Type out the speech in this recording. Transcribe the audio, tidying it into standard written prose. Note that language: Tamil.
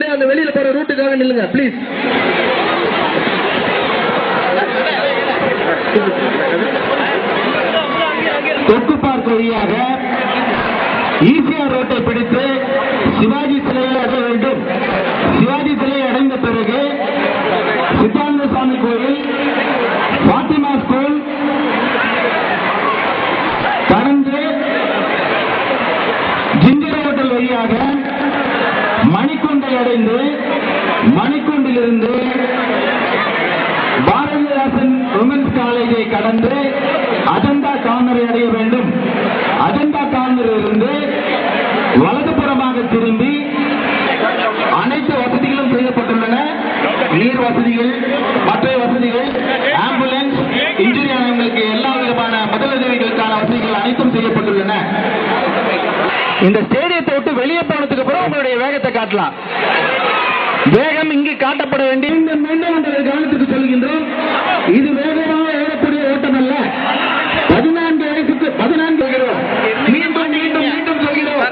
நில்லுங்க, அந்த வெளியில போற ரூட்டுக்காக நில்லுங்க ப்ளீஸ். தெற்கு பார்க் வழியாக ஈசிஆர் ரோட்டை பிடித்து சிவாஜி சிலையை அடைய வேண்டும். சிவாஜி சிலையை அடைந்த பிறகு சித்தானந்த சுவாமி கோயில், பாத்திமா ஸ்கூல் கடந்து ஜிஞ்சர் ஹோட்டல் வழியாக மணிக்கூண்டை அடைந்து மணிக்கூண்டிலிருந்து பாரதிதாசன் உமன்ஸ் காலேஜை கடந்து அஜந்தா கார்னரை அடைய வேண்டும். அஜந்தா கார்னரில் இருந்து வலதுபுறமாக திரும்பி அனைத்து வசதிகளும் செய்யப்பட்டுள்ளன. நீர் வசதிகள், மற்ற வசதிகள், ஆம்புலன்ஸ், இன்ஜுரி ஆனவங்களுக்கு எல்லா விதமான முதலுதவிகளுக்கான வசதிகள் அனைத்தும் செய்யப்பட்டுள்ளன. இந்த ஸ்டேடியத்தை விட்டு வெளியே போனதுக்கு அப்புறம் உங்களுடைய வேகத்தை காட்டலாம். வேகம் இங்கு காட்டப்பட வேண்டிய மீண்டும் கவனத்துக்கு சொல்கின்றோம். இது வேகமாக ஏறக்கூடிய ஓட்டம் அல்ல. 14 வயசுக்கு 14 மீண்டும் மீண்டும் மீண்டும் சொல்கிறோம்.